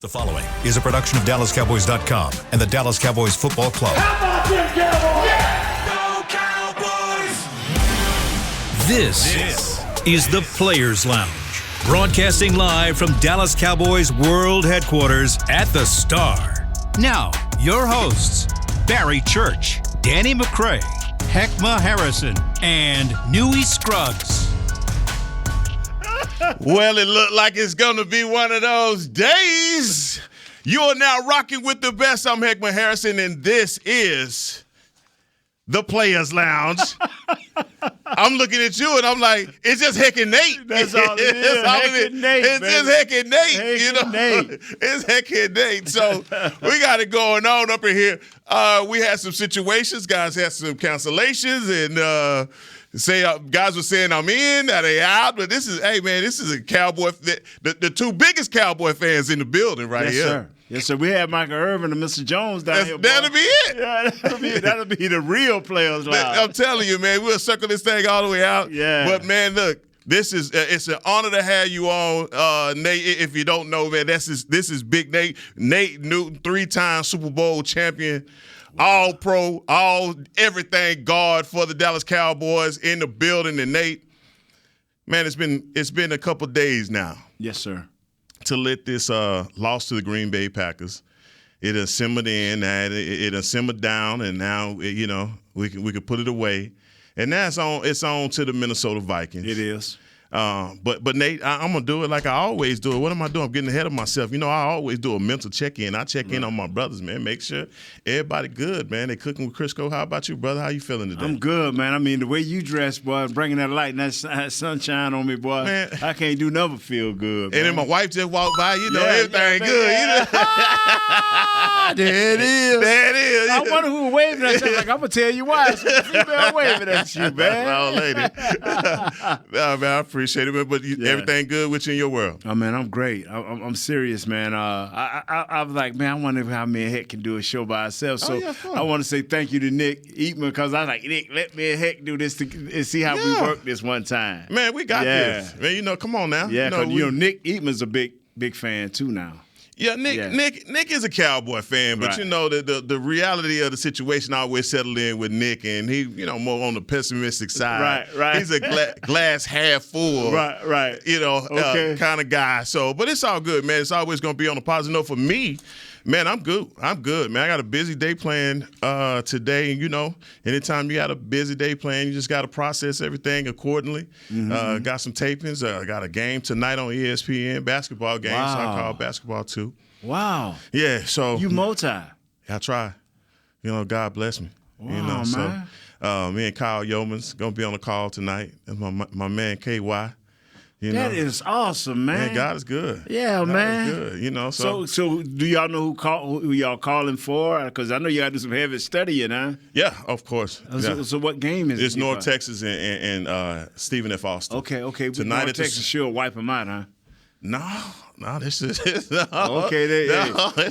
The following is a production of DallasCowboys.com and the Dallas Cowboys Football Club. How about them Cowboys? Yeah! Go Cowboys! This is the Players Lounge, broadcasting live from Dallas Cowboys World Headquarters at the Star. Now, your hosts, Barry Church, Danny McCray, Hek'ma Harrison, and Newy Scruggs. Well, it looked like it's going to be one of those days. You are now rocking with the best. I'm Hek'ma Harrison, and this is the Players Lounge. I'm looking at you, and I'm like, it's just Heck and Nate. That's all it is. Heck and Nate, it's just Heck and Nate. Heck and Nate. It's Heck and Nate. So we got it going on up in here. We had some situations. Guys had some cancellations, and guys were saying I'm in, are they out? But this is a Cowboy. The two biggest Cowboy fans in the building right here. Yes, sir. Yes, sir. We had Michael Irvin and Mr. Jones down here. That'll be it. Yeah, that'll be the real Players Lounge. I'm telling you, man, we'll circle this thing all the way out. Yeah. But man, look, this is it's an honor to have you on, Nate. If you don't know, man, this is Big Nate. Nate Newton, 3-time Super Bowl champion. All pro, everything guard for the Dallas Cowboys in the building. And Nate, man, it's been a couple days now. Yes, sir. To let this loss to the Green Bay Packers, it has simmered in, and it has simmered down, and now we can put it away. And now it's on to the Minnesota Vikings. It is. But Nate, I'm gonna do it like I always do it. What am I doing? I'm getting ahead of myself. I always do a mental check-in. I check in on my brothers, man. Make sure everybody good, man. They cooking with Crisco. How about you, brother? How you feeling today? I'm good, man. I mean, the way you dress, boy, bringing that light and that sunshine on me, boy. Man. I can't do nothing but feel good, man. And then my wife just walked by. Everything yeah, good. There it is. There it is. I wonder who waving at you. Like, I'm gonna tell you why. It's a female waving at you, man. Oh, lady. Nah, man, I appreciate it, man. But everything good with you in your world? Oh, man, I'm great. I'm serious, man. I was like, man, I wonder how me and Heck can do a show by ourselves. So I want to say thank you to Nick Eatman, because I was like, Nick, let me and Heck do this and see how we work this one time. Man, we got this. Man, come on now. Yeah, because Nick Eatman's a big fan too now. Yeah, Nick is a Cowboy fan, but right. the reality of the situation always settled in with Nick, and he more on the pessimistic side. Right. He's a glass half full, right. Kind of guy. So, but it's all good, man. It's always going to be on a positive note for me. Man, I'm good, man. I got a busy day planned today, and anytime you got a busy day planned, you just got to process everything accordingly. Mm-hmm. Got some tapings. Got a game tonight on ESPN, basketball game, wow. So I call basketball too. Wow. Yeah, so you multi. I try. God bless me. Wow, man. So me and Kyle Yeoman's gonna be on the call tonight. And my man KY. That is awesome, man. Man, God is good. Yeah, God man. is good, So do y'all know who y'all calling for? Because I know you got to do some heavy studying, huh? Yeah, of course. So what game is it? It's North Texas and Stephen F. Austin. Okay. Tonight North Texas sure wipe them out, huh? No, this is okay.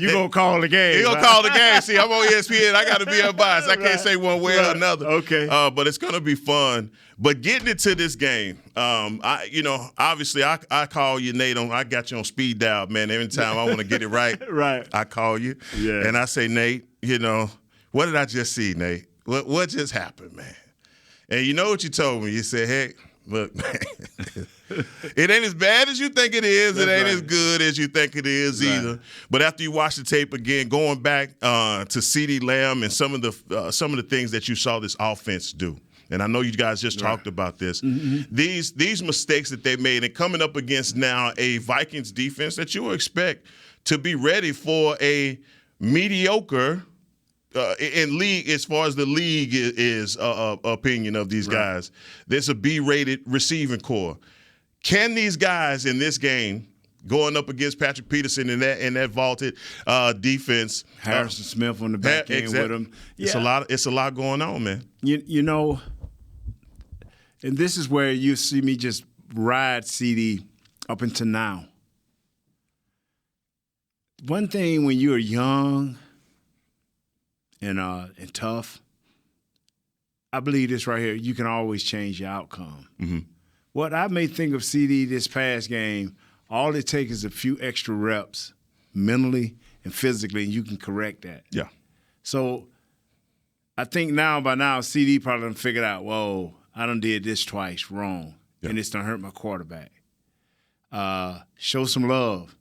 You gonna call the game? You gonna call the game? See, I'm on ESPN. I got to be unbiased. I can't say one way or another. Okay. But it's gonna be fun. But getting into this game, obviously I call you, Nate. I got you on speed dial, man. Every time I want to get it right, right, I call you, and I say, Nate, what did I just see, Nate? What just happened, man? And you know what you told me? You said, hey, look, man. It ain't as bad as you think it is. It ain't as good as you think it is either. But after you watch the tape again, going back to CeeDee Lamb and some of the things that you saw this offense do, and I know you guys just talked about this, these mistakes that they made, and coming up against now a Vikings defense that you would expect to be ready for a mediocre in league, as far as the league is opinion of these guys. There's a B-rated receiving core. Can these guys in this game, going up against Patrick Peterson in that vaulted defense, Harrison Smith on the back end with him? Yeah. It's a lot going on, man. And this is where you see me just ride CD up until now. One thing when you're young and tough, I believe this right here, you can always change your outcome. Mm-hmm. What I may think of CD this past game, all it takes is a few extra reps mentally and physically, and you can correct that. Yeah. So I think by now, CD probably done figured out, whoa, I done did this twice wrong, and it's done hurt my quarterback. Show some love,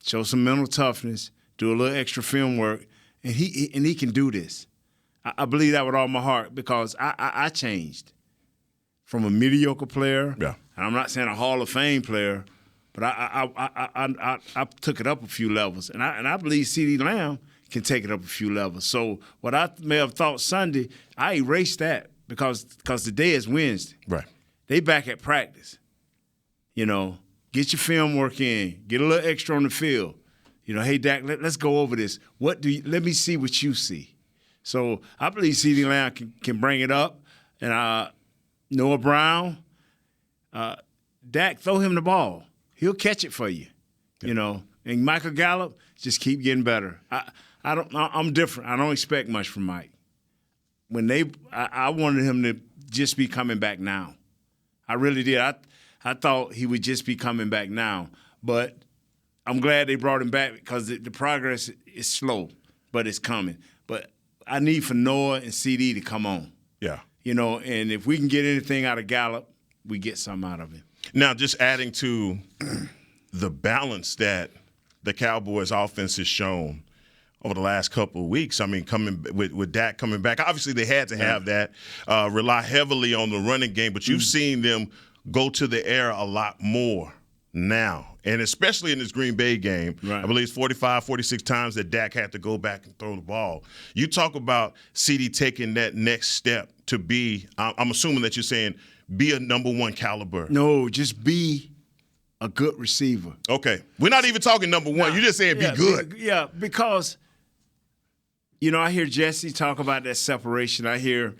show some mental toughness, do a little extra film work, and he can do this. I believe that with all my heart because I changed from a mediocre player, and I'm not saying a Hall of Fame player, but I took it up a few levels, and I believe CeeDee Lamb can take it up a few levels. So what I may have thought Sunday, I erased that because today is Wednesday. Right. They back at practice. You know, get your film work in, get a little extra on the field. You know, hey Dak, let's go over this. Let me see what you see. So I believe CeeDee Lamb can bring it up, and Noah Brown, Dak, throw him the ball. He'll catch it for you. You know, and Michael Gallup, just keep getting better. I'm different. I don't expect much from Mike. I wanted him to just be coming back now. I really did. I thought he would just be coming back now, but I'm glad they brought him back because the progress is slow, but it's coming. But I need for Noah and CD to come on. Yeah. You know, and if we can get anything out of Gallup, we get something out of him. Now, just adding to the balance that the Cowboys offense has shown over the last couple of weeks. I mean, coming with Dak coming back, obviously they had to have that, rely heavily on the running game, but you've seen them go to the air a lot more now, and especially in this Green Bay game. Right. I believe it's 45, 46 times that Dak had to go back and throw the ball. You talk about CD taking that next step to be, I'm assuming that you're saying, be a number one caliber. No, just be a good receiver. Okay. We're not even talking number one. You're just saying be good. Because, you know, I hear Jesse talk about that separation. I hear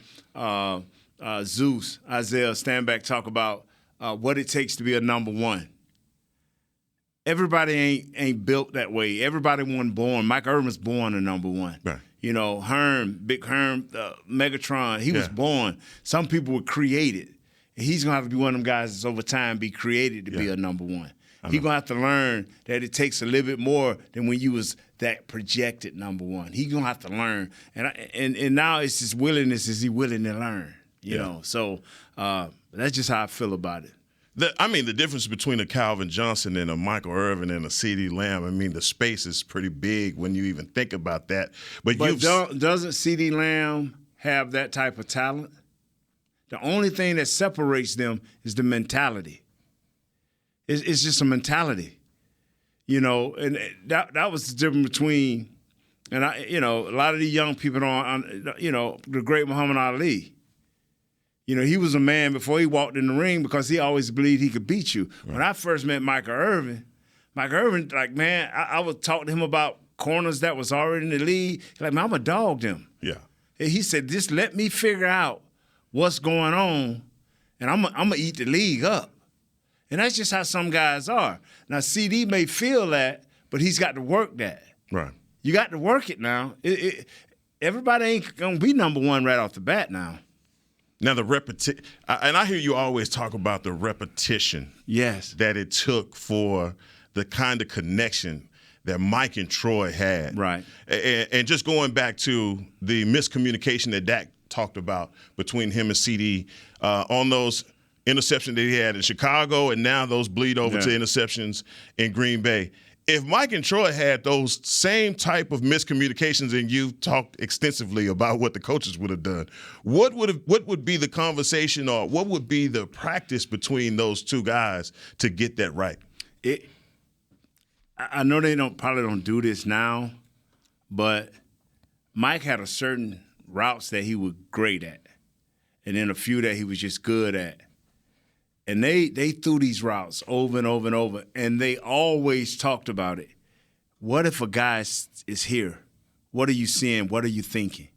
Zeus, Isaiah Stanback talk about what it takes to be a number one. Everybody ain't built that way. Everybody wasn't born. Mike Irvin's born a number one. Right. You know, Big Herm, Megatron, he was born. Some people were created. And he's going to have to be one of them guys that's over time be created to be a number one. He's going to have to learn that it takes a little bit more than when you was that projected number one. He's going to have to learn. And now it's his willingness. Is he willing to learn? You know, so that's just how I feel about it. The difference between a Calvin Johnson and a Michael Irvin and a CeeDee Lamb, I mean, the space is pretty big when you even think about that. But doesn't CeeDee Lamb have that type of talent? The only thing that separates them is the mentality. It's just a mentality, you know. And that was the difference between, and a lot of these young people the great Muhammad Ali. You know, he was a man before he walked in the ring because he always believed he could beat you. Right. When I first met Michael Irvin, like, man, I would talk to him about corners that was already in the league. He's like, man, I'm going to dog them. Yeah. And he said, just let me figure out what's going on, and I'm going to eat the league up. And that's just how some guys are. Now, CD may feel that, but he's got to work that. Right. You got to work it now. Everybody ain't going to be number one right off the bat now. Now, the repetition, and I hear you always talk about the repetition that it took for the kind of connection that Mike and Troy had. Right. And just going back to the miscommunication that Dak talked about between him and CD on those interceptions that he had in Chicago, and now those bleed over to interceptions in Green Bay. If Mike and Troy had those same type of miscommunications, and you talked extensively about what the coaches would have done, what would be the conversation, or what would be the practice between those two guys to get that right? I know they probably don't do this now, but Mike had a certain routes that he was great at, and then a few that he was just good at. And they threw these routes over and over and over, and they always talked about it. What if a guy is here? What are you seeing? What are you thinking?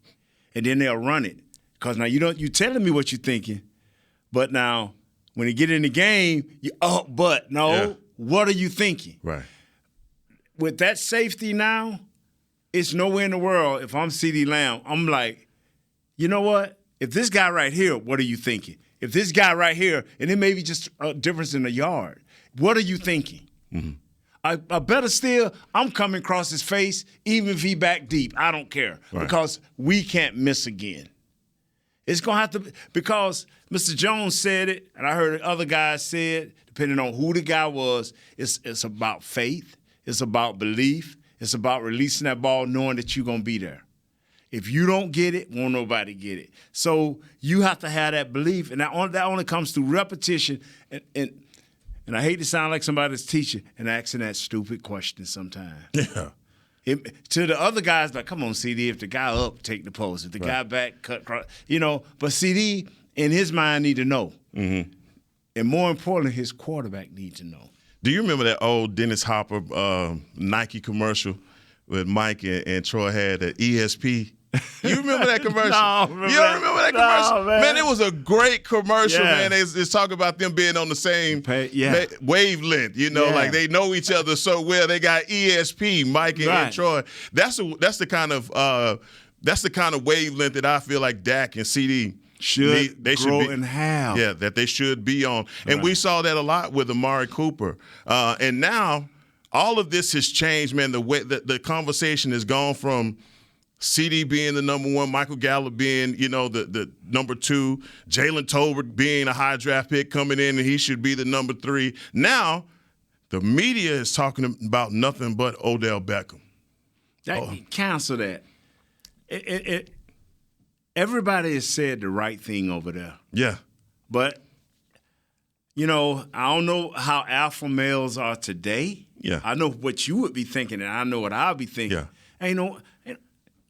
And then they'll run it. Because now you're telling me what you're thinking, but now when you get in the game, what are you thinking? Right. With that safety now, it's nowhere in the world. If I'm CeeDee Lamb, I'm like, you know what? If this guy right here, what are you thinking? If this guy right here, and it may be just a difference in a yard, what are you thinking? Mm-hmm. Better still, I'm coming across his face, even if he back deep. I don't care because we can't miss again. It's going to have to – because Mr. Jones said it, and I heard other guys say it, depending on who the guy was, it's about faith. It's about belief. It's about releasing that ball knowing that you're going to be there. If you don't get it, won't nobody get it. So you have to have that belief, and that only comes through repetition. And I hate to sound like somebody's teacher and asking that stupid question sometimes. Yeah. To the other guys, like, come on, CD, if the guy up, take the post. If the guy back, cut, cross. But CD, in his mind, need to know. Mm-hmm. And more importantly, his quarterback needs to know. Do you remember that old Dennis Hopper Nike commercial with Mike and Troy had the ESP? You remember that commercial? No, you don't remember that commercial? No, man. It was a great commercial, man. It's talking about them being on the same wavelength, like they know each other so well. They got ESP, Mike and Troy. That's the kind of wavelength that I feel like Dak and CD should grow and have. Yeah, that they should be on. And we saw that a lot with Amari Cooper. And now all of this has changed, man. The way the conversation has gone from CD being the number one, Michael Gallup being, the number two, Jalen Tolbert being a high draft pick coming in and he should be the number 3. Now, the media is talking about nothing but Odell Beckham. Cancel that. Everybody has said the right thing over there. Yeah. But, I don't know how alpha males are today. Yeah. I know what you would be thinking, and I know what I'll be thinking. Yeah.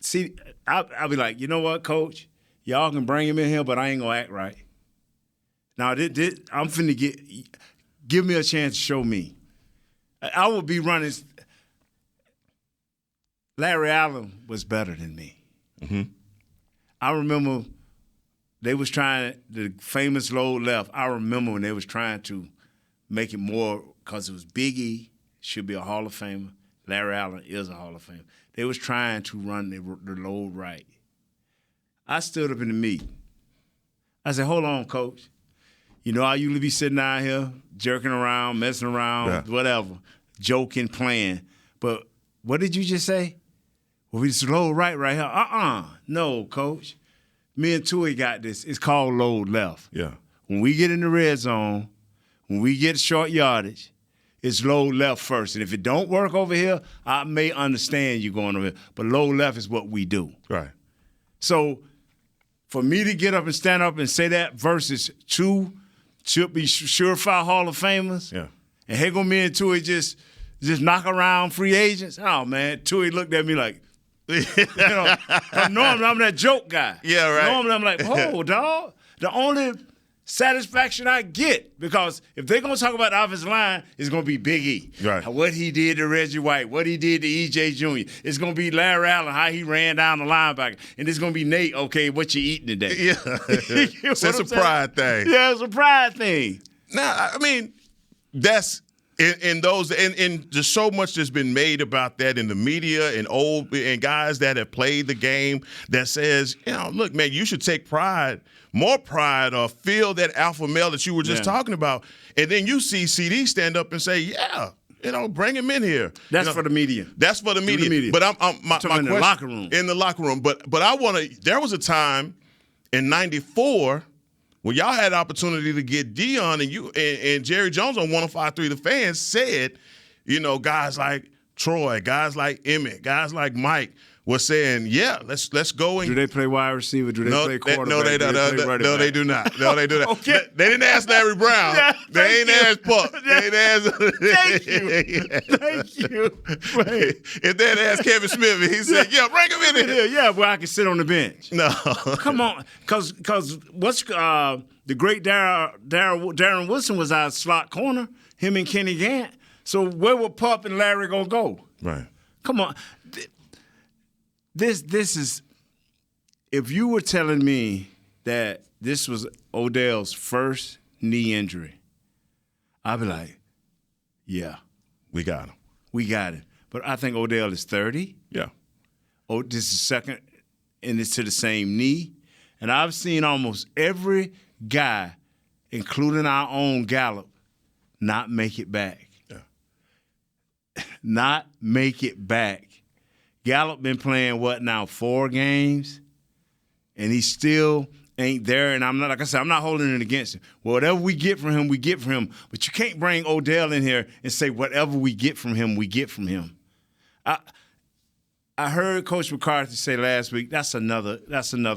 See, I'll be like, you know what, Coach? Y'all can bring him in here, but I ain't going to act right. Now, I'm finna give me a chance to show me. I would be running. Larry Allen was better than me. Mm-hmm. I remember they was trying, the famous load left, I remember when they was trying to make it more, because it was Big E, should be a Hall of Famer. Larry Allen is a Hall of Famer. They was trying to run the load right. I stood up in the meeting. I said, hold on, Coach. I usually be sitting out here jerking around, messing around, whatever, joking, playing. But what did you just say? Well, we just load right here. No, Coach. Me and Tui got this. It's called load left. Yeah. When we get in the red zone, when we get short yardage, it's load left first. And if it don't work over here, I may understand you going over here. But load left is what we do. Right. So for me to get up and stand up and say that versus 2 should be surefire Hall of Famers. Yeah. And here go me and Tui just knock around free agents. Oh, man. Tui looked at me like, normally I'm that joke guy. Yeah, right. Normally I'm like, whoa, dog. The only satisfaction I get, because if they're going to talk about the offensive line, it's going to be Big E. Right. What he did to Reggie White, what he did to E.J. Jr. It's going to be Larry Allen, how he ran down the linebacker. And it's going to be Nate, okay, what you eating today? Yeah. It's a pride thing. Yeah, it's a pride thing. Now, I mean, that's in those and there's so much that's been made about that in the media and guys that have played the game that says, look, man, you should take more pride or feel that alpha male that you were just talking about. And then you see CD stand up and say, bring him in here. That's for the media. That's for the media. But my question, the locker room. In the locker room. But there was a time in 94 when y'all had the opportunity to get Dion and Jerry Jones on 105.3, the fans said, guys like Troy, guys like Emmett, guys like Mike was saying, let's go. And do they play wide receiver? Do they play quarterback? No, they don't. No, they do not. No, they do not. Okay. They didn't ask Larry Brown. They ain't asked Puck. They ain't asked. Thank you. Right. If they had asked Kevin Smith, he said, bring him in here. Yeah, where I can sit on the bench. No. Come on. Because what's the great Darren Woodson was our slot corner, him and Kenny Gant. So where would Pup and Larry going to go? Right. Come on. This is, if you were telling me that this was Odell's first knee injury, I'd be like, yeah. We got him. We got it. But I think Odell is 30. Yeah. Oh, this is second, and it's to the same knee. And I've seen almost every guy, including our own Gallup, not make it back. Yeah. not make it back. Gallup been playing, 4 games? And he still ain't there. And I'm not, like I said, I'm not holding it against him. Whatever we get from him, we get from him. But you can't bring Odell in here and say whatever we get from him, we get from him. I heard Coach McCarthy say last week, that's another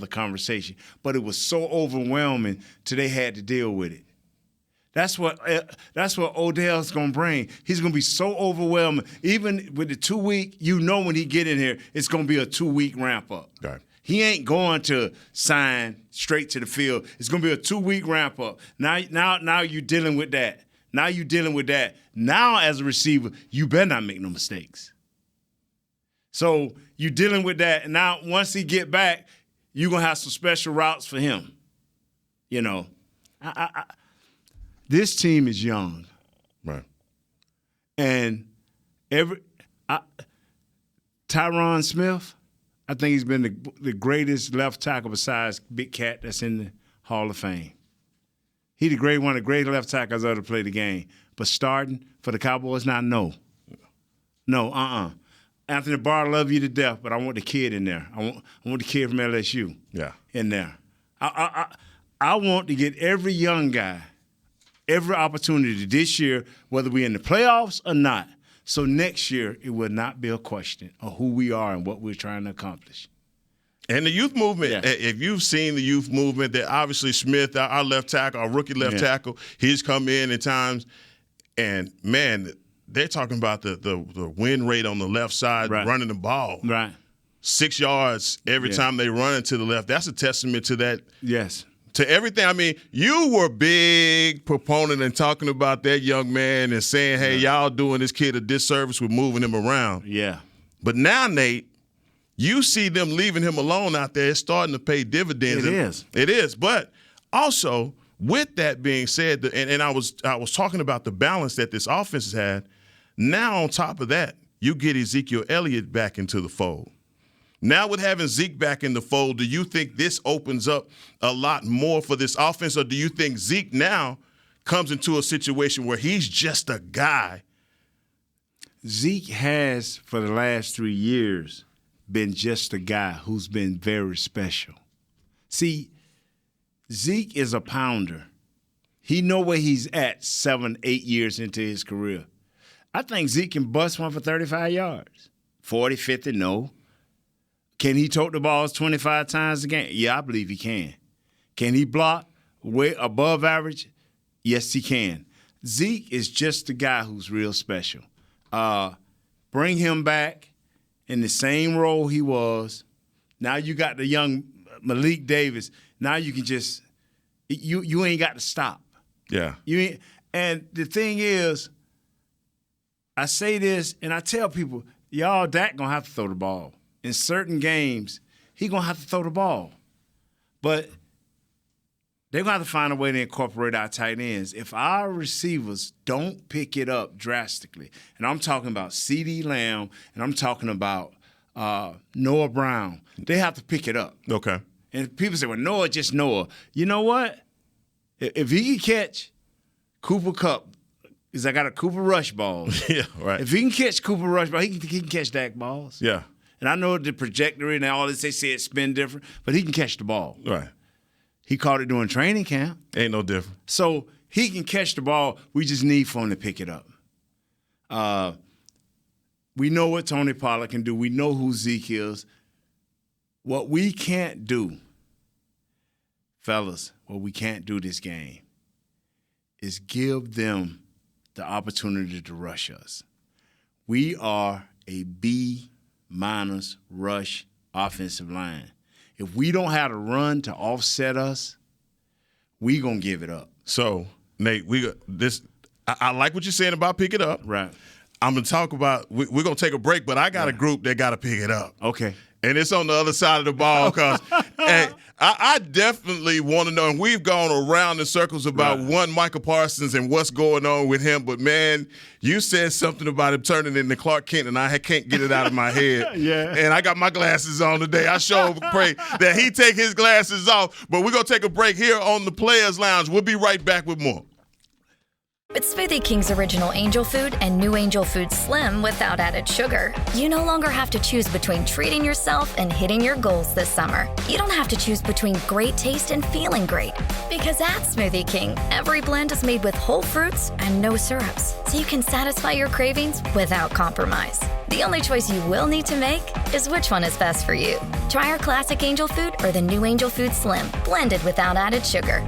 conversation. But it was so overwhelming till they had to deal with it. That's what Odell's going to bring. He's going to be so overwhelming. Even with the 2 week, when he get in here, it's going to be a 2 week ramp up. Right. He ain't going to sign straight to the field. It's going to be a 2 week ramp up. Now you're dealing with that. Now as a receiver, you better not make no mistakes. So you're dealing with that. And now once he get back, you're going to have some special routes for him. This team is young. Right. And Tyron Smith, I think he's been the greatest left tackle besides Big Cat that's in the Hall of Fame. He's one of the great left tackles ever to play the game. But starting for the Cowboys now, no. Anthony Barr, love you to death, but I want the kid in there. I want the kid from LSU in there. I want to get every young guy every opportunity this year, whether we're in the playoffs or not. So next year, it will not be a question of who we are and what we're trying to accomplish. And the youth movement, if you've seen the youth movement, that obviously Smith, our left tackle, our rookie left tackle, he's come in at times, and, man, they're talking about the win rate on the left side, running the ball. Right. 6 yards every time they run it to the left. That's a testament to that. Yes. To everything. I mean, you were a big proponent in talking about that young man and saying, hey, y'all doing this kid a disservice with moving him around. Yeah. But now, Nate, you see them leaving him alone out there. It's starting to pay dividends. It is. But also, with that being said, and I was talking about the balance that this offense has had. Now, on top of that, you get Ezekiel Elliott back into the fold. Now, with having Zeke back in the fold, do you think this opens up a lot more for this offense, or do you think Zeke now comes into a situation where he's just a guy? Zeke has, for the last 3 years, been just a guy who's been very special. See, Zeke is a pounder. He know where he's at 7, 8 years into his career. I think Zeke can bust one for 35 yards. 40, 50, no. Can he tote the balls 25 times a game? Yeah, I believe he can. Can he block way above average? Yes, he can. Zeke is just a guy who's real special. Bring him back in the same role he was. Now you got the young Malik Davis. Now you can just you ain't got to stop. Yeah. And the thing is, I say this and I tell people, y'all, Dak gonna have to throw the ball. In certain games, he gonna have to throw the ball. But they're gonna have to find a way to incorporate our tight ends. If our receivers don't pick it up drastically, and I'm talking about CeeDee Lamb, and I'm talking about Noah Brown, they have to pick it up. Okay. And people say, well, Noah, just Noah. You know what? If he can catch Cooper Kupp, because I got a Cooper Rush ball. Yeah, right. If he can catch Cooper Rush ball, he can catch Dak balls. Yeah. And I know the trajectory and all this, they say it spin different, but he can catch the ball. Right. He caught it during training camp. Ain't no different. So he can catch the ball. We just need for him to pick it up. We know what Tony Pollard can do. We know who Zeke is. What we can't do, fellas, what we can't do this game is give them the opportunity to rush us. We are a B- rush offensive line. If we don't have a run to offset us, we gonna give it up. So, Nate, I like what you're saying about pick it up. Right. I'm gonna talk about. We're gonna take a break, but I got a group that got to pick it up. Okay. And it's on the other side of the ball because I definitely want to know, and we've gone around in circles about one Michael Parsons and what's going on with him. But, man, you said something about him turning into Clark Kent, and I can't get it out of my head. Yeah. And I got my glasses on today. I sure pray that he take his glasses off. But we're going to take a break here on the Players Lounge. We'll be right back with more. With Smoothie King's original Angel Food and new Angel Food Slim without added sugar, you no longer have to choose between treating yourself and hitting your goals this summer. You don't have to choose between great taste and feeling great. Because at Smoothie King, every blend is made with whole fruits and no syrups, so you can satisfy your cravings without compromise. The only choice you will need to make is which one is best for you. Try our classic Angel Food or the new Angel Food Slim, blended without added sugar.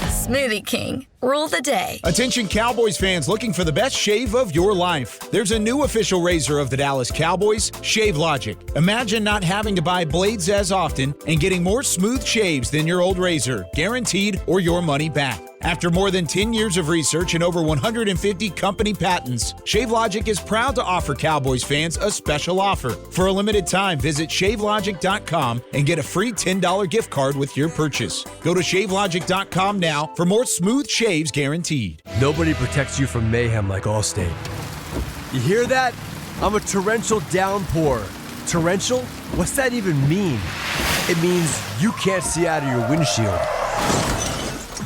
Smoothie King. Rule the day. Attention Cowboys fans looking for the best shave of your life. There's a new official razor of the Dallas Cowboys, Shave Logic. Imagine not having to buy blades as often and getting more smooth shaves than your old razor, guaranteed or your money back. After more than 10 years of research and over 150 company patents, Shave Logic is proud to offer Cowboys fans a special offer. For a limited time, visit shavelogic.com and get a free $10 gift card with your purchase. Go to shavelogic.com now for more smooth shaves guaranteed. Nobody protects you from mayhem like Allstate. You hear that? I'm a torrential downpour. Torrential? What's that even mean? It means you can't see out of your windshield.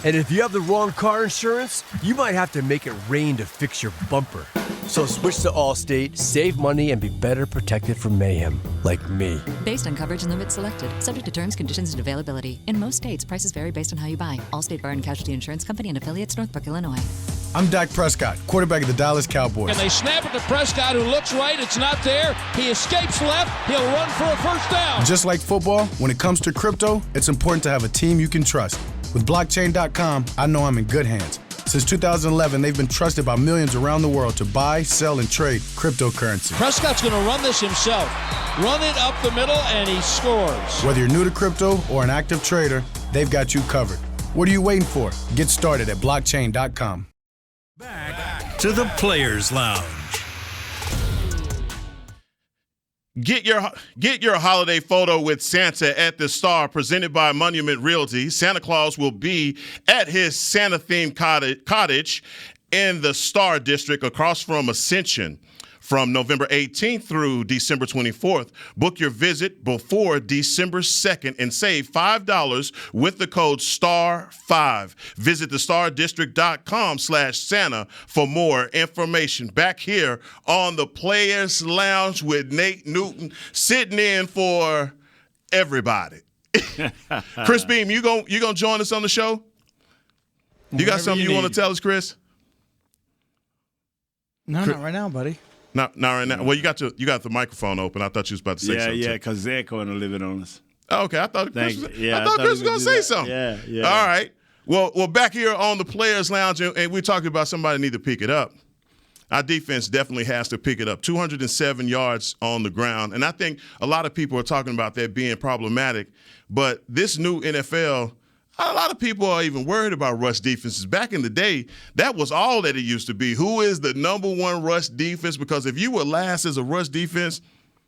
And if you have the wrong car insurance, you might have to make it rain to fix your bumper. So switch to Allstate, save money, and be better protected from mayhem, like me. Based on coverage and limits selected, subject to terms, conditions, and availability. In most states, prices vary based on how you buy. Allstate Bar and Casualty Insurance Company and affiliates, Northbrook, Illinois. I'm Dak Prescott, quarterback of the Dallas Cowboys. And they snap it to Prescott, who looks right. It's not there. He escapes left. He'll run for a first down. Just like football, when it comes to crypto, it's important to have a team you can trust. With blockchain.com, I know I'm in good hands. Since 2011, they've been trusted by millions around the world to buy, sell, and trade cryptocurrency. Prescott's going to run this himself. Run it up the middle, and he scores. Whether you're new to crypto or an active trader, they've got you covered. What are you waiting for? Get started at blockchain.com. Back to the Players Lounge. Get your holiday photo with Santa at the Star, presented by Monument Realty. Santa Claus will be at his Santa-themed cottage in the Star District across from Ascension from November 18th through December 24th. Book your visit before December 2nd and save $5 with the code STAR5. Visit thestardistrict.com/Santa for more information. Back here on the Players Lounge with Nate Newton, sitting in for everybody. Chris Beam, you gonna join us on the show? You got something you want to tell us, Chris? No, not right now, buddy. Not right now. Well, you got the microphone open. I thought you was about to say something. Yeah, because they're going to live it on us. Oh, okay. I thought Chris was going to say something. Yeah. All right. Well, back here on the Players Lounge, and we're talking about somebody need to pick it up. Our defense definitely has to pick it up. 207 yards on the ground. And I think a lot of people are talking about that being problematic. But this new NFL, a lot of people are even worried about rush defenses. Back in the day, that was all that it used to be. Who is the number one rush defense? Because if you were last as a rush defense,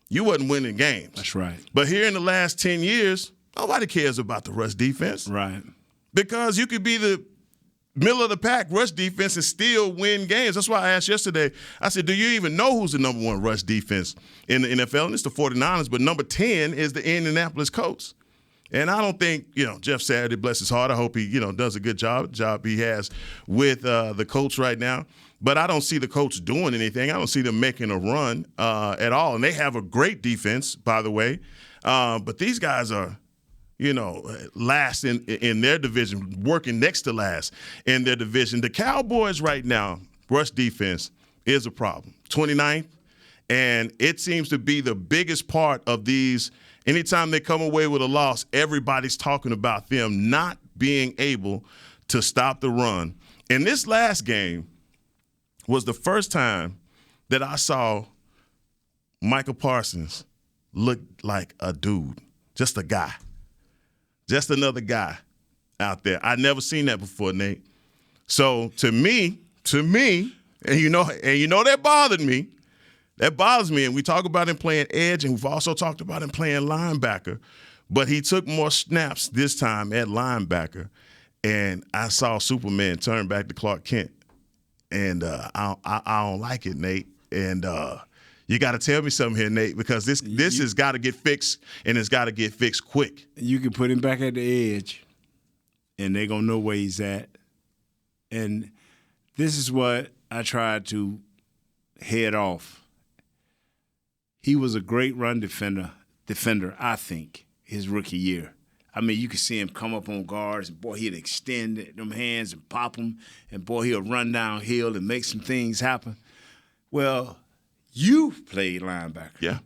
you wasn't winning games. That's right. But here in the last 10 years, nobody cares about the rush defense. Right. Because you could be the middle of the pack rush defense and still win games. That's why I asked yesterday, I said, do you even know who's the number one rush defense in the NFL? And it's the 49ers, but number 10 is the Indianapolis Colts. And I don't think, Jeff Saturday, bless his heart, I hope he, does a good job he has with the Colts right now. But I don't see the Colts doing anything. I don't see them making a run at all. And they have a great defense, by the way. But these guys are, last in their division, working next to last in their division. The Cowboys right now, rush defense is a problem. 29th. And it seems to be the biggest part of these. Anytime they come away with a loss, everybody's talking about them not being able to stop the run. And this last game was the first time that I saw Michael Parsons look like a dude, just a guy, just another guy out there. I'd never seen that before, Nate. So to me, and you know that bothered me. That bothers me, and we talk about him playing edge, and we've also talked about him playing linebacker. But he took more snaps this time at linebacker, and I saw Superman turn back to Clark Kent. And I don't like it, Nate. And you got to tell me something here, Nate, because this has got to get fixed, and it's got to get fixed quick. You can put him back at the edge, and they're going to know where he's at. And this is what I tried to head off. He was a great run defender, I think, his rookie year. I mean, you could see him come up on guards, and, boy, he'd extend them hands and pop them, and, boy, he'll run downhill and make some things happen. Well, you played linebacker. Yeah.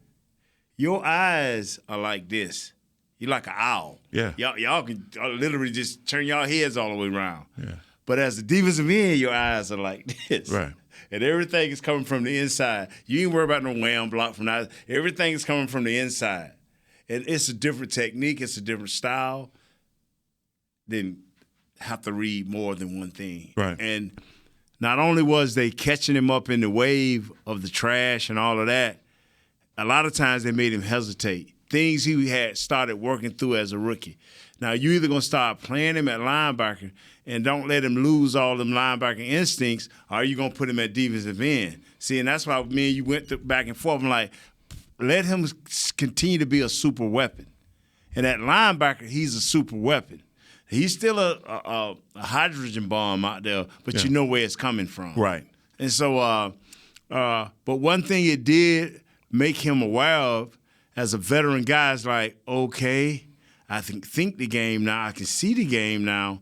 Your eyes are like this. You're like an owl. Yeah. Y'all can literally just turn y'all heads all the way around. Yeah. But as a defensive end, your eyes are like this. Right. And everything is coming from the inside. You ain't worry about no wham block from that. Everything is coming from the inside. And it's a different technique. It's a different style. Then have to read more than one thing. Right. And not only was they catching him up in the wave of the trash and all of that, a lot of times they made him hesitate. Things he had started working through as a rookie. Now, you either going to start playing him at linebacker and don't let him lose all them linebacker instincts, or you going to put him at defensive end. See, and that's why me and you went back and forth. I'm like, let him continue to be a super weapon. And at linebacker, he's a super weapon. He's still a hydrogen bomb out there, but you know where it's coming from. Right. And so, but one thing it did make him aware of as a veteran guy is like, okay, I think the game now. I can see the game now,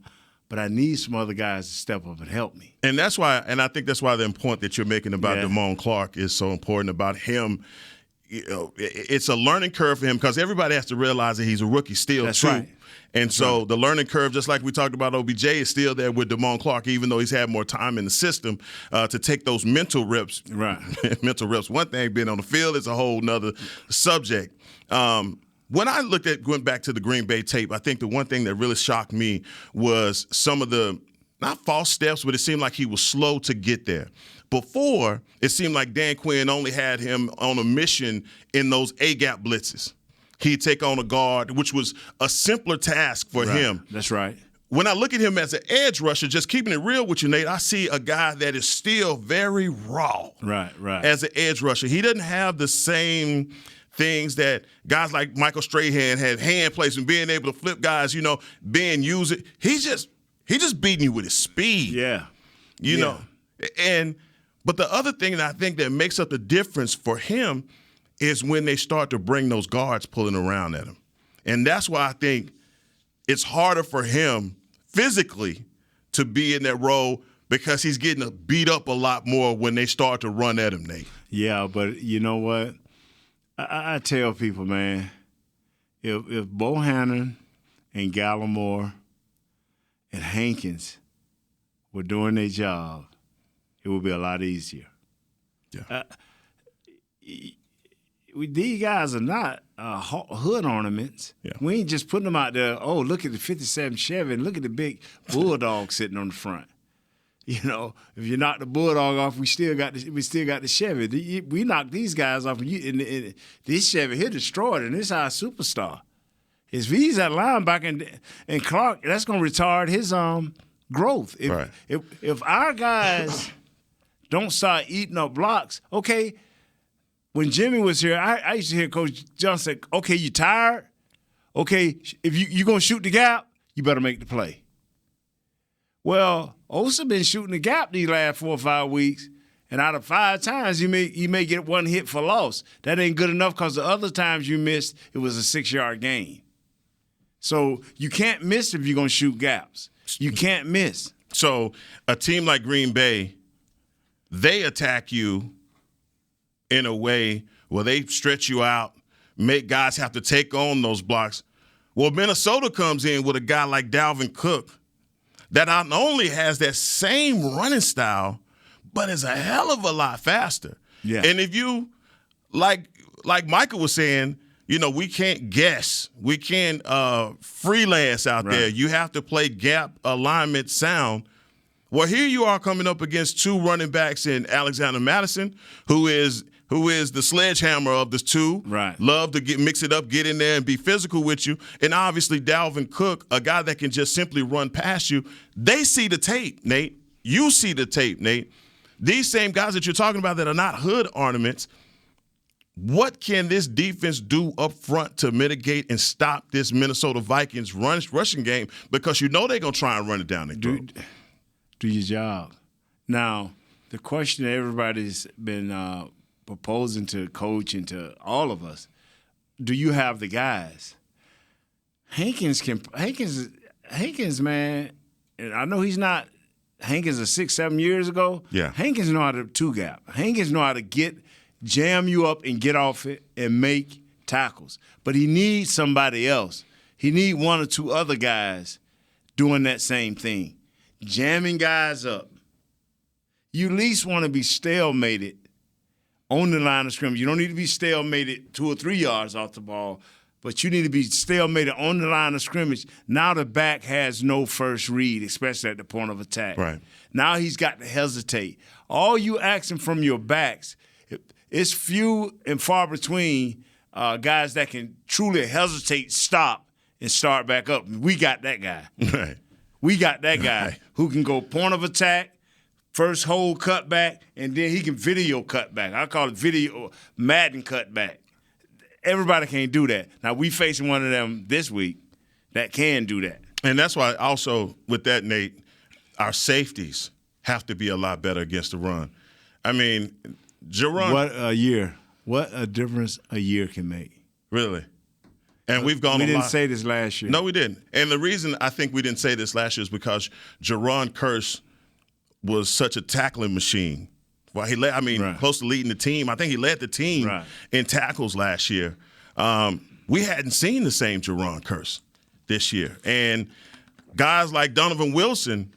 but I need some other guys to step up and help me. And that's why, and I think that's why the point that you're making about Damone Clark is so important about him. You know, it's a learning curve for him because everybody has to realize that he's a rookie still, That's too. right. And so the learning curve, just like we talked about OBJ, is still there with Damone Clark, even though he's had more time in the system to take those mental reps. Right. Mental reps. One thing, being on the field is a whole nother subject. When I went back to the Green Bay tape, I think the one thing that really shocked me was some of the, not false steps, but it seemed like he was slow to get there. Before, it seemed like Dan Quinn only had him on a mission in those A-gap blitzes. He'd take on a guard, which was a simpler task for him. That's right. When I look at him as an edge rusher, just keeping it real with you, Nate, I see a guy that is still very raw. Right. As an edge rusher. He doesn't have the same things that guys like Michael Strahan had, hand placement, being able to flip guys, being used. He's just beating you with his speed. Yeah. You know. But the other thing that I think that makes up the difference for him is when they start to bring those guards pulling around at him. And that's why I think it's harder for him physically to be in that role because he's getting beat up a lot more when they start to run at him, Nate. Yeah, but you know what? I tell people, man, if Bohannon and Gallimore and Hankins were doing their job, it would be a lot easier. Yeah. These guys are not hood ornaments. Yeah. We ain't just putting them out there, oh, look at the 57 Chevy and look at the big Bulldog sitting on the front. If you knock the Bulldog off, we still got the Chevy. We knock these guys off, and this Chevy here destroyed, and this is our superstar. If he's at linebacker and Clark, that's going to retard his growth. If our guys don't start eating up blocks, okay. When Jimmy was here, I used to hear Coach Johnson say, okay, you tired? Okay, if you're going to shoot the gap, you better make the play. Well, Osa been shooting the gap these last 4 or 5 weeks, and out of 5 times, you may get one hit for loss. That ain't good enough because the other times you missed, it was a 6-yard gain. So you can't miss if you're going to shoot gaps. You can't miss. So a team like Green Bay, they attack you in a way where they stretch you out, make guys have to take on those blocks. Well, Minnesota comes in with a guy like Dalvin Cook that not only has that same running style, but is a hell of a lot faster. Yeah. And if you, like Michael was saying, we can't guess. We can't freelance out there. You have to play gap alignment sound. Well, here you are coming up against 2 running backs in Alexander Madison, who is the sledgehammer of the 2. Right. Love to mix it up, get in there and be physical with you. And obviously Dalvin Cook, a guy that can just simply run past you. They see the tape, Nate. You see the tape, Nate. These same guys that you're talking about that are not hood ornaments, what can this defense do up front to mitigate and stop this Minnesota Vikings rushing game? Because they're going to try and run it down their throat. Do your job. Now, the question that everybody's been proposing to coach and to all of us, do you have the guys? Hankins, man, and I know he's not Hankins of 6-7 years ago. Yeah. Hankins know how to two-gap. Hankins know how to jam you up and get off it and make tackles. But he needs somebody else. He needs one or two other guys doing that same thing, jamming guys up. You at least want to be stalemated on the line of scrimmage. You don't need to be stalemated 2 or 3 yards off the ball, but you need to be stalemated on the line of scrimmage. Now the back has no first read, especially at the point of attack. Right. Now he's got to hesitate. All you asking from your backs, it's few and far between guys that can truly hesitate, stop, and start back up. We got that guy. Right. We got that guy who can go point of attack, first hold cutback, and then he can video cutback. I call it video Madden cutback. Everybody can't do that. Now, we facing one of them this week that can do that. And that's why also with that, Nate, our safeties have to be a lot better against the run. I mean, Jerron. What a difference a year can make. Really. And we've gone We a didn't lot. say this last year. No, we didn't. And the reason I think we didn't say this last year is because Jerron Kearse was such a tackling machine. Well, close to leading the team. I think he led the team in tackles last year. We hadn't seen the same Jerron Kearse this year. And guys like Donovan Wilson,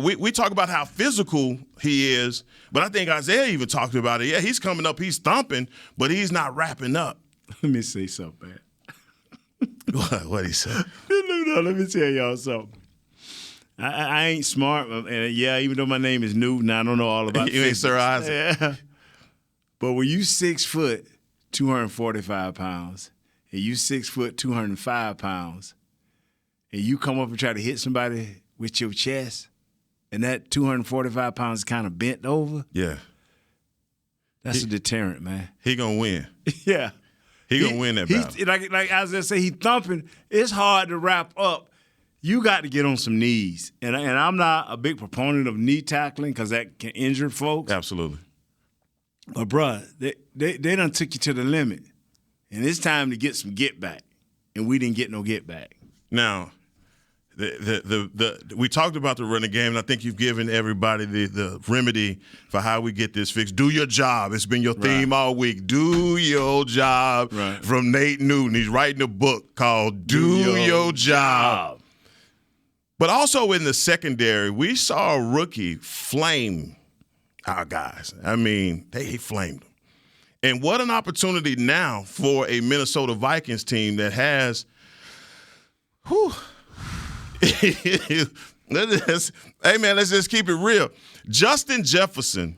we talk about how physical he is, but I think Isaiah even talked about it. Yeah, he's coming up, he's thumping, but he's not wrapping up. Let me say something, man. What'd he say? No, let me tell y'all something. I ain't smart, and even though my name is Newton, I don't know all about You ain't Sir Isaac. Yeah. But when you 6 foot, 245 pounds, and you 6 foot, 205 pounds, and you come up and try to hit somebody with your chest, and that 245 pounds is kind of bent over, yeah, that's a deterrent, man. He gonna win. Yeah. He gonna win that battle. Like Isaiah said, he thumping. It's hard to wrap up. You got to get on some knees. And I'm not a big proponent of knee tackling because that can injure folks. Absolutely. But, bruh, they done took you to the limit. And it's time to get some get back. And we didn't get no get back. Now, we talked about the running game, and I think you've given everybody the remedy for how we get this fixed. Do your job. It's been your theme all week. Do your job from Nate Newton. He's writing a book called Do Your Job. But also in the secondary, we saw a rookie flame our guys. I mean, he flamed them. And what an opportunity now for a Minnesota Vikings team that has hey, man, let's just keep it real. Justin Jefferson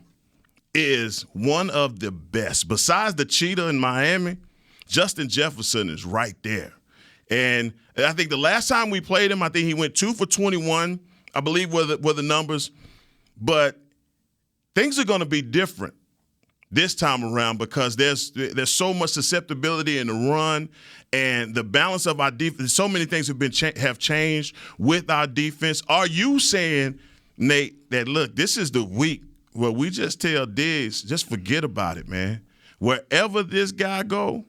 is one of the best. Besides the cheetah in Miami, Justin Jefferson is right there. And I think the last time we played him, I think he went 2 for 21, I believe were the numbers. But things are going to be different this time around because there's so much susceptibility in the run and the balance of our defense. So many things have changed with our defense. Are you saying, Nate, that, look, this is the week where we just tell Diggs, just forget about it, man. Wherever this guy go,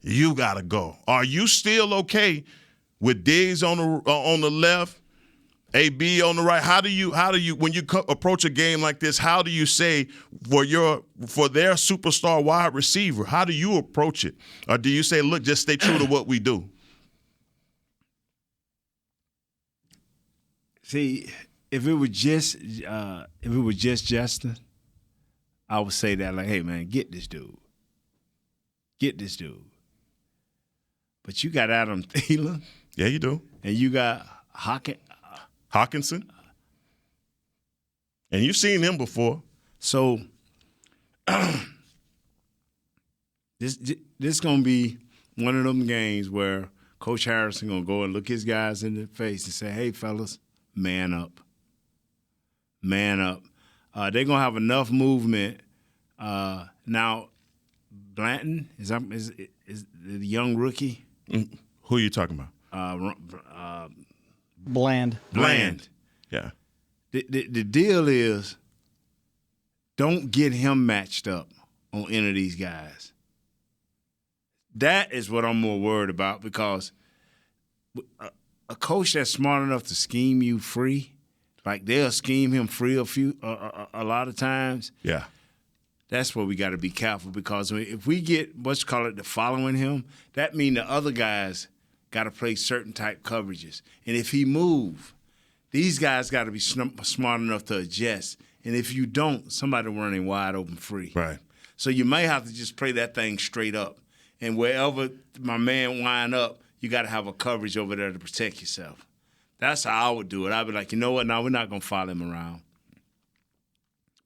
you got to go. Are you still okay with Diggs on the left, AB on the right? How do you when you approach a game like this, how do you say for their superstar wide receiver, how do you approach it? Or do you say, look, just stay true to what we do? See, if it was just Justin, I would say that, like, hey man, get this dude. But you got Adam Thielen. Yeah, you do. And you got Hawkinson. And you've seen him before. So this going to be one of them games where Coach Harrison going to go and look his guys in the face and say, hey, fellas, man up. Man up. They're going to have enough movement. Now, Blanton is the young rookie. Who are you talking about? Bland. Yeah. The deal is don't get him matched up on any of these guys. That is what I'm more worried about, because a coach that's smart enough to scheme you free, like they'll scheme him free a lot of times. Yeah. That's where we got to be careful, because if we get what's called the following him, that means the other guys got to play certain type coverages. And if he move, these guys got to be smart enough to adjust. And if you don't, somebody running wide open free. Right. So you may have to just play that thing straight up. And wherever my man wind up, you got to have a coverage over there to protect yourself. That's how I would do it. I'd be like, you know what? No, we're not going to follow him around,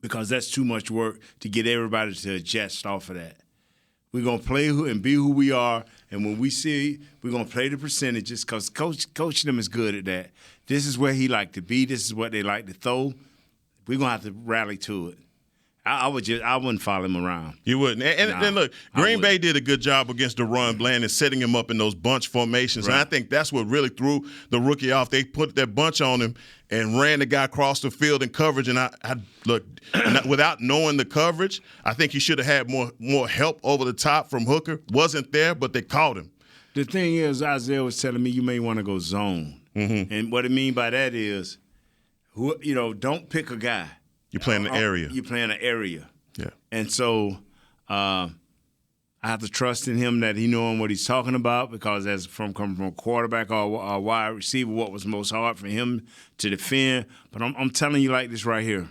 because that's too much work to get everybody to adjust off of that. We're going to play and be who we are, and when we see, we're going to play the percentages, because coach them is good at that. This is where he like to be. This is what they like to throw. We're going to have to rally to it. I wouldn't follow him around. You wouldn't. And look, Green Bay did a good job against the run, Bland, setting him up in those bunch formations. Right. And I think that's what really threw the rookie off. They put that bunch on him and ran the guy across the field in coverage. And I look, without knowing the coverage, I think he should have had more help over the top from Hooker. Wasn't there, but they caught him. The thing is, Isaiah was telling me you may want to go zone. Mm-hmm. And what I mean by that is, don't pick a guy. You're playing an area. You're playing an area. Yeah. And so I have to trust in him that he knowing what he's talking about, because coming from a quarterback or a wide receiver, what was most hard for him to defend. But I'm telling you like this right here.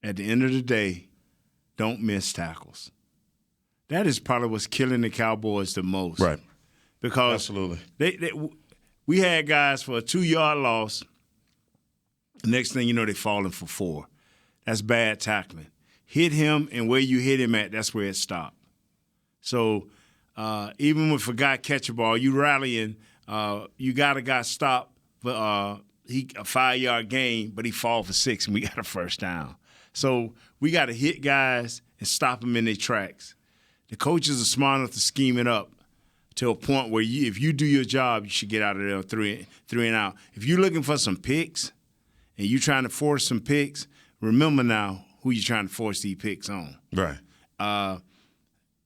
At the end of the day, don't miss tackles. That is probably what's killing the Cowboys the most. Right. Because absolutely. We had guys for a 2-yard loss. Next thing you know, they're falling for 4. That's bad tackling. Hit him, and where you hit him at, that's where it stopped. So even if a guy catch a ball, you rallying, you got a guy stop for a 5-yard gain, but he fall for 6, and we got a first down. So we got to hit guys and stop them in their tracks. The coaches are smart enough to scheme it up to a point where if you do your job, you should get out of there 3 and out. If you're looking for some picks, and you trying to force some picks, remember now who you're trying to force these picks on. Right.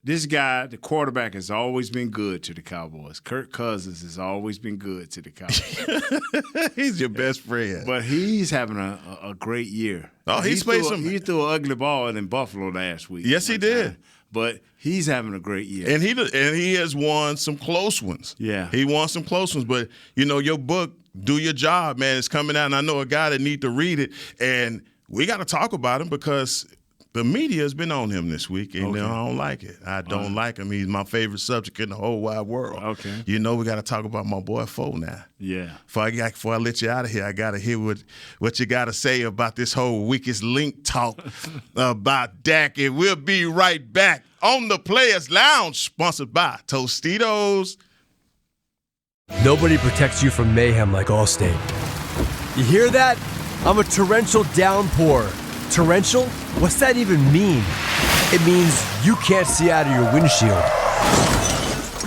This guy, the quarterback, has always been good to the Cowboys. Kirk Cousins has always been good to the Cowboys. He's your best friend. But he's having a great year. Oh, he threw an ugly ball in Buffalo last week. Yes, he did. But he's having a great year. And he has won some close ones. Yeah. He won some close ones. But, your book, Do Your Job, man, it's coming out, and I know a guy that need to read it. And we got to talk about him, because the media has been on him this week, and I don't like it. I don't like him. He's my favorite subject in the whole wide world. Okay. We got to talk about my boy Foe now. Yeah. Before I let you out of here, I got to hear what you got to say about this whole weakest link talk about Dak. And we'll be right back on the Players Lounge, sponsored by Tostitos. Nobody protects you from mayhem like Allstate. You hear that? I'm a torrential downpour. Torrential? What's that even mean? It means you can't see out of your windshield.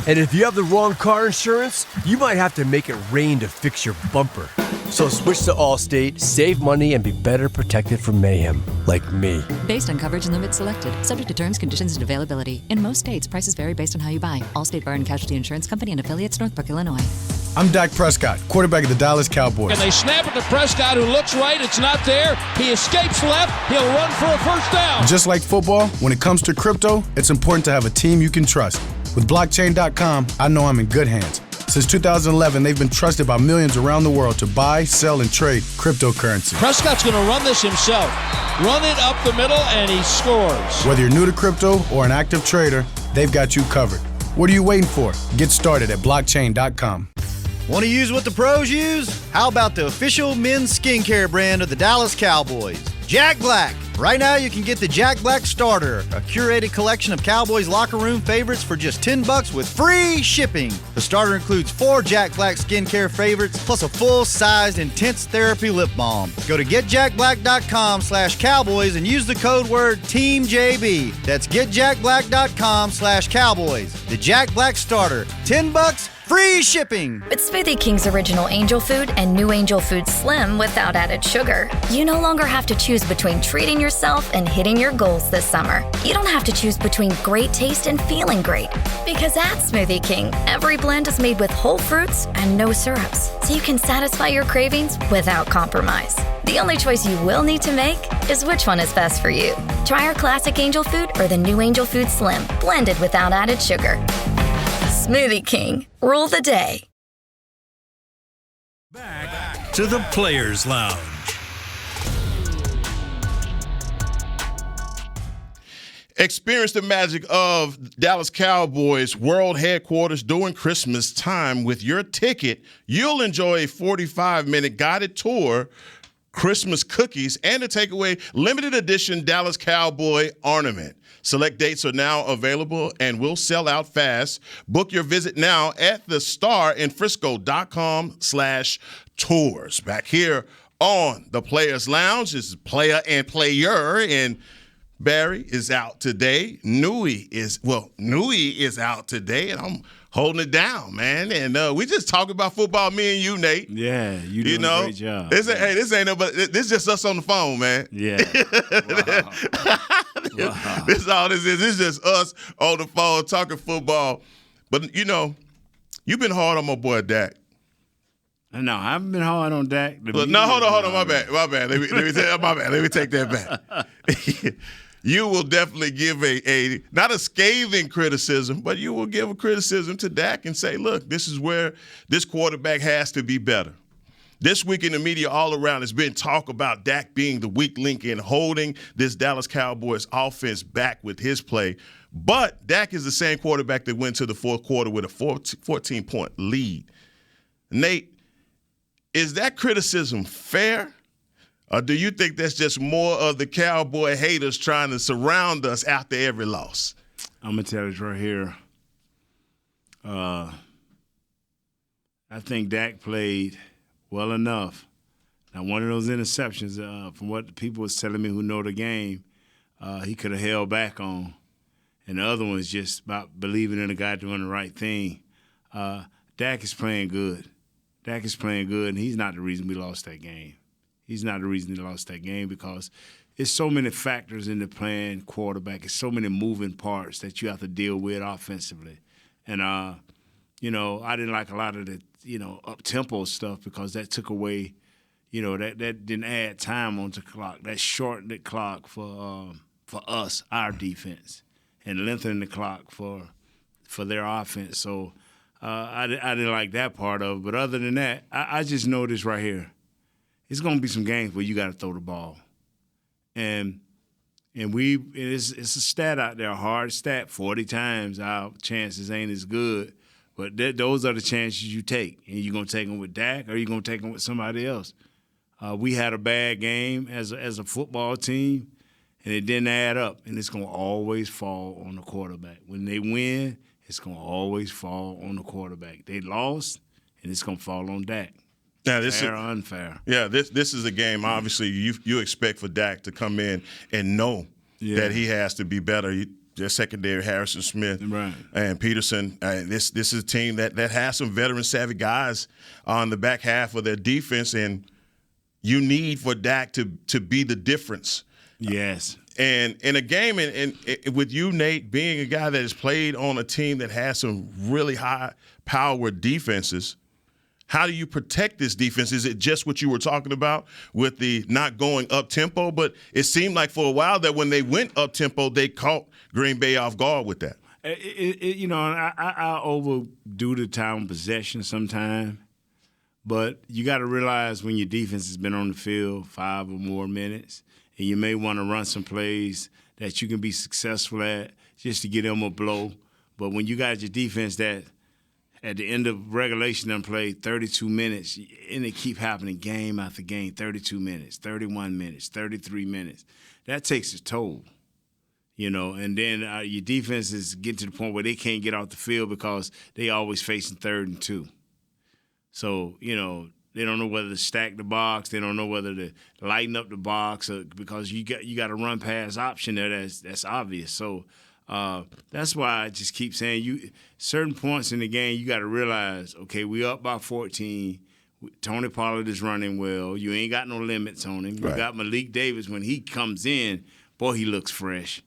And if you have the wrong car insurance, you might have to make it rain to fix your bumper. So switch to Allstate, save money, and be better protected from mayhem, like me. Based on coverage and limits selected, subject to terms, conditions, and availability. In most states, prices vary based on how you buy. Allstate Bar and Casualty Insurance Company and affiliates, Northbrook, Illinois. I'm Dak Prescott, quarterback of the Dallas Cowboys. And they snap it to Prescott, who looks right. It's not there. He escapes left. He'll run for a first down. Just like football, when it comes to crypto, it's important to have a team you can trust. With blockchain.com, I know I'm in good hands. Since 2011, they've been trusted by millions around the world to buy, sell, and trade cryptocurrency. Prescott's going to run this himself. Run it up the middle, and he scores. Whether you're new to crypto or an active trader, they've got you covered. What are you waiting for? Get started at blockchain.com. Want to use what the pros use? How about the official men's skincare brand of the Dallas Cowboys, Jack Black? Right now, you can get the Jack Black Starter, a curated collection of Cowboys locker room favorites for just $10 with free shipping. The starter includes 4 Jack Black skincare favorites, plus a full-sized intense therapy lip balm. Go to getjackblack.com/Cowboys and use the code word TEAMJB. That's getjackblack.com/Cowboys. The Jack Black Starter, $10, free shipping. With Smoothie King's original Angel Food and new Angel Food Slim without added sugar, you no longer have to choose between treating yourself and hitting your goals this summer. You don't have to choose between great taste and feeling great. Because at Smoothie King, every blend is made with whole fruits and no syrups, so you can satisfy your cravings without compromise. The only choice you will need to make is which one is best for you. Try our classic Angel Food or the new Angel Food Slim, blended without added sugar. Smoothie King, rule the day. Back to the Players Lounge. Experience the magic of Dallas Cowboys World Headquarters during Christmas time. With your ticket, you'll enjoy a 45-minute guided tour, Christmas cookies, and a takeaway limited edition Dallas Cowboy ornament. Select dates are now available and will sell out fast. Book your visit now at thestarinfrisco.com/tours. Back here on the Players Lounge, this is Player and Player, and Barry is out today. Nui is out today, and I'm holding it down, man. And we just talking about football, me and you, Nate. Yeah, you doing a great job. This ain't nobody. This is just us on the phone, man. Yeah. Wow. This is all this is. This is just us on the phone talking football. But, you've been hard on my boy Dak. No, I haven't been hard on Dak. Hold on. My bad. Let me take that back. You will definitely give a not a scathing criticism, but you will give a criticism to Dak and say, look, this is where this quarterback has to be better. This week in the media all around has been talk about Dak being the weak link in holding this Dallas Cowboys offense back with his play. But Dak is the same quarterback that went to the fourth quarter with a 14-point lead. Nate, is that criticism fair? Or do you think that's just more of the Cowboy haters trying to surround us after every loss? I'm going to tell you right here. I think Dak played well enough. Now, one of those interceptions, from what the people was telling me who know the game, he could have held back on. And the other one is just about believing in the guy doing the right thing. Dak is playing good. Dak is playing good, and he's not the reason we lost that game. He's not the reason he lost that game because it's so many factors in the playing quarterback. It's so many moving parts that you have to deal with offensively. And, I didn't like a lot of the, up-tempo stuff because that took away, that didn't add time onto the clock. That shortened the clock for us, our defense, and lengthened the clock for their offense. So I didn't like that part of it. But other than that, I just know this right here. It's going to be some games where you got to throw the ball. And it's a stat out there, a hard stat. 40 times our chances ain't as good. But those are the chances you take. And you're going to take them with Dak or you're going to take them with somebody else. We had a bad game as a football team, and it didn't add up. And it's going to always fall on the quarterback. When they win, it's going to always fall on the quarterback. They lost, and it's going to fall on Dak. Now, this fair or unfair? Yeah, this is a game. Obviously, you expect for Dak to come in and know that he has to be better. Their secondary, Harrison Smith and Peterson. This is a team that has some veteran savvy guys on the back half of their defense, and you need for Dak to be the difference. Yes. And in a game, and with you, Nate, being a guy that has played on a team that has some really high-powered defenses, how do you protect this defense? Is it just what you were talking about with the not going up-tempo? But it seemed like for a while that when they went up-tempo, they caught Green Bay off guard with that. I overdo the time possession sometimes. But you got to realize when your defense has been on the field 5 or more minutes, and you may want to run some plays that you can be successful at just to get them a blow. But when you got your defense that at the end of regulation done played 32 minutes, and it keep happening game after game, 32 minutes, 31 minutes, 33 minutes, that takes a toll. And then your defense is getting to the point where they can't get off the field because they always facing 3rd and 2. So, they don't know whether to stack the box. They don't know whether to lighten up the box because you got a run pass option there that's obvious. So That's why I just keep saying certain points in the game you got to realize, okay, we up by 14. Tony Pollard is running well. You ain't got no limits on him. You got Malik Davis. When he comes in, boy, he looks fresh.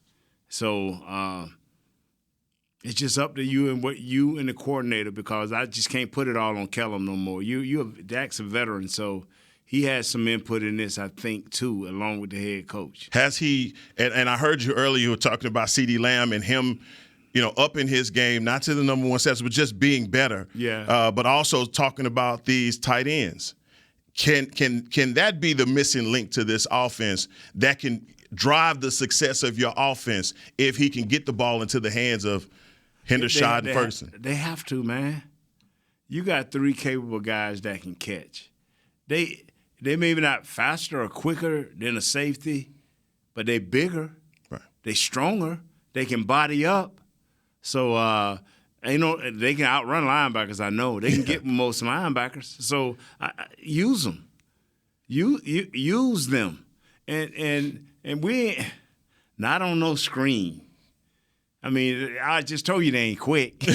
So it's just up to you and what you and the coordinator, because I just can't put it all on Kellum no more. Dak's a veteran, so he has some input in this, I think, too, along with the head coach. Has he? And I heard you earlier. You were talking about CeeDee Lamb and him, upping his game, not to the number one sets, but just being better. Yeah. But also talking about these tight ends. Can that be the missing link to this offense that can drive the success of your offense if he can get the ball into the hands of Hendershot and Ferguson? They have to, man. You got 3 capable guys that can catch. They maybe not faster or quicker than a safety, but they bigger. Right. They stronger. They can body up. So they can outrun linebackers. I know they can get most linebackers. So use them. Use them. And we not on no screen. I mean, I just told you they ain't quick. You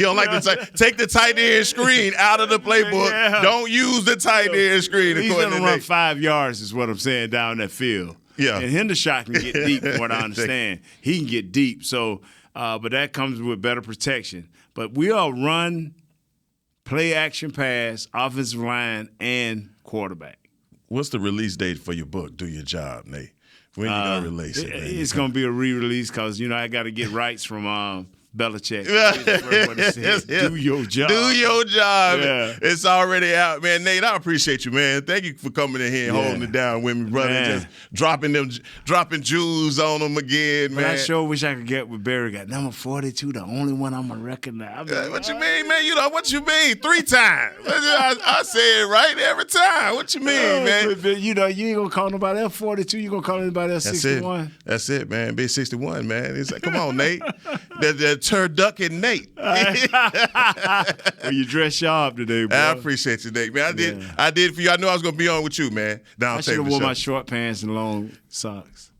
don't like to take the tight end screen out of the playbook. Yeah. Don't use the tight end screen. He's going to run 5 yards is what I'm saying down that field. Yeah. And Hendershot can get deep from what I understand. He can get deep. So, but that comes with better protection. But we all run, play action pass, offensive line, and quarterback. What's the release date for your book, Do Your Job, Nate? When you going to release it? It's going to be a re-release because, I got to get rights from Belichick. Do your job. Do your job. Yeah. It's already out, man. Nate, I appreciate you, man. Thank you for coming in here and holding it down with me, brother. Man. Just dropping jewels on them again, man. But I sure wish I could get with Barry. Got number 42, the only one I'm going to recognize. What you mean, man? What you mean? 3 times. I say it right every time. What you mean, man? But, you ain't going to call nobody else 42. You going to call anybody else 61. That's it, man. Big 61, man. It's like, come on, Nate. The turducken Nate. Well, you dress sharp today, bro. I appreciate you, Nate, man. I did for you. I knew I was going to be on with you, man. I should have worn my short pants and long socks.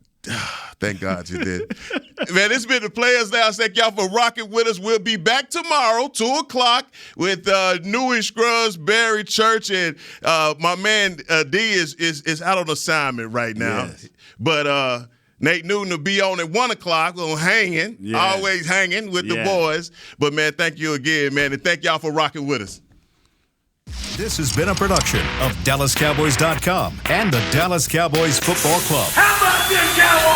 Thank God you did. Man, this has been the Players Lounge. Thank y'all for rocking with us. We'll be back tomorrow, 2 o'clock, with Newy Scruggs, Barry Church, and my man D is out on assignment right now. Yes. But Nate Newton will be on at 1 o'clock on hanging, always hanging with the boys. But, man, thank you again, man, and thank y'all for rocking with us. This has been a production of DallasCowboys.com and the Dallas Cowboys Football Club. How about this, Cowboys?